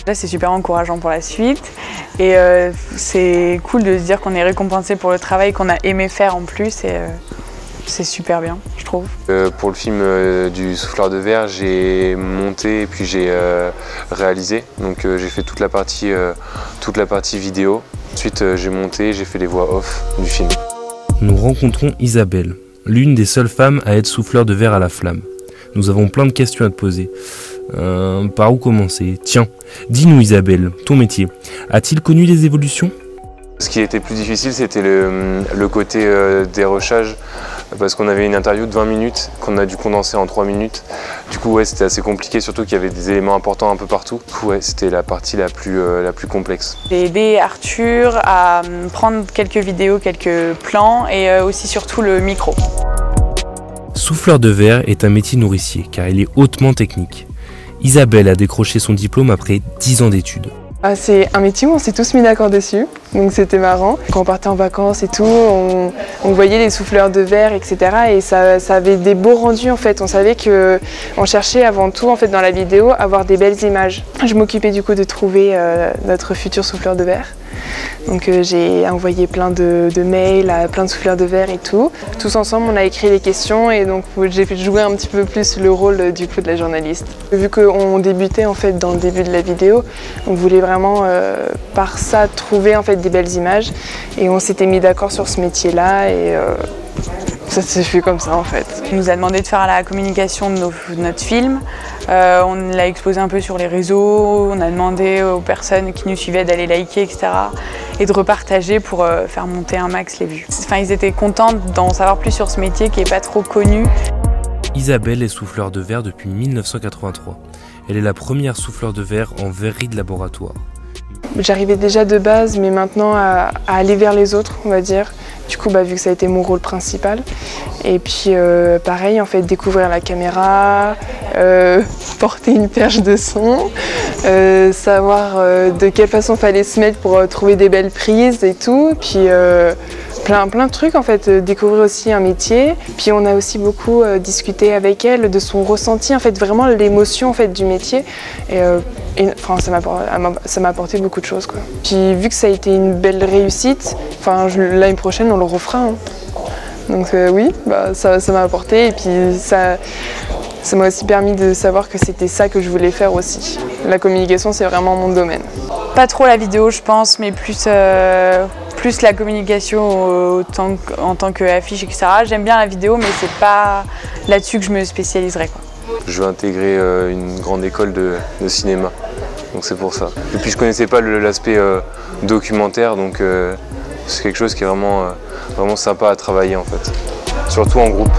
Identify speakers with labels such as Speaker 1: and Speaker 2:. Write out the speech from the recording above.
Speaker 1: Là, c'est super encourageant pour la suite et c'est cool de se dire qu'on est récompensé pour le travail qu'on a aimé faire en plus et c'est super bien, je trouve.
Speaker 2: Pour le film du Souffleur de verre, j'ai monté et puis j'ai réalisé. Donc j'ai fait toute la partie vidéo. Ensuite j'ai monté, j'ai fait les voix off du film.
Speaker 3: Nous rencontrons Isabelle, l'une des seules femmes à être souffleur de verre à la flamme. Nous avons plein de questions à te poser. Par où commencer? Tiens, dis-nous Isabelle, ton métier, a-t-il connu des évolutions?
Speaker 2: Ce qui était plus difficile, c'était le côté dérochage, parce qu'on avait une interview de 20 minutes qu'on a dû condenser en 3 minutes. Du coup, ouais, c'était assez compliqué, surtout qu'il y avait des éléments importants un peu partout. Du coup, ouais, c'était la partie la plus complexe.
Speaker 1: J'ai aidé Arthur à prendre quelques vidéos, quelques plans et aussi surtout le micro.
Speaker 3: Souffleur de verre est un métier nourricier, car il est hautement technique. Isabelle a décroché son diplôme après 10 ans d'études.
Speaker 4: C'est un métier où on s'est tous mis d'accord dessus, donc c'était marrant. Quand on partait en vacances et tout, on voyait les souffleurs de verre, etc. Et ça avait des beaux rendus en fait. On savait qu'on cherchait avant tout en fait dans la vidéo à avoir des belles images. Je m'occupais du coup de trouver notre futur souffleur de verre. Donc j'ai envoyé plein de mails à plein de souffleurs de verre et tout. Tous ensemble on a écrit les questions et donc j'ai fait jouer un petit peu plus le rôle du coup de la journaliste. Vu qu'on débutait en fait dans le début de la vidéo, on voulait vraiment par ça trouver en fait des belles images et on s'était mis d'accord sur ce métier-là et ça s'est fait comme ça en fait.
Speaker 1: Il nous a demandé de faire la communication de notre film. On l'a exposé un peu sur les réseaux, on a demandé aux personnes qui nous suivaient d'aller liker, etc. et de repartager pour faire monter un max les vues. Enfin, ils étaient contents d'en savoir plus sur ce métier qui n'est pas trop connu.
Speaker 3: Isabelle est souffleur de verre depuis 1983. Elle est la première souffleur de verre en verrerie de laboratoire.
Speaker 4: J'arrivais déjà de base, mais maintenant à aller vers les autres, on va dire. Du coup, vu que ça a été mon rôle principal. Et puis, pareil, en fait, découvrir la caméra, porter une perche de son, savoir de quelle façon fallait se mettre pour trouver des belles prises et tout. Puis, plein de trucs, en fait. Découvrir aussi un métier. Puis, on a aussi beaucoup discuté avec elle de son ressenti, en fait, vraiment l'émotion en fait, du métier. Enfin, ça m'a apporté beaucoup de choses, quoi. Puis, vu que ça a été une belle réussite, l'année prochaine, on le refera. Hein. Donc oui, ça m'a apporté et puis ça m'a aussi permis de savoir que c'était ça que je voulais faire aussi. La communication, c'est vraiment mon domaine.
Speaker 1: Pas trop la vidéo, je pense, mais plus la communication en tant qu'affiche, etc. J'aime bien la vidéo, mais c'est pas là-dessus que je me spécialiserai, quoi.
Speaker 2: Je veux intégrer une grande école de cinéma, donc c'est pour ça. Et puis je connaissais pas l'aspect documentaire, donc c'est quelque chose qui est vraiment sympa à travailler en fait, surtout en groupe.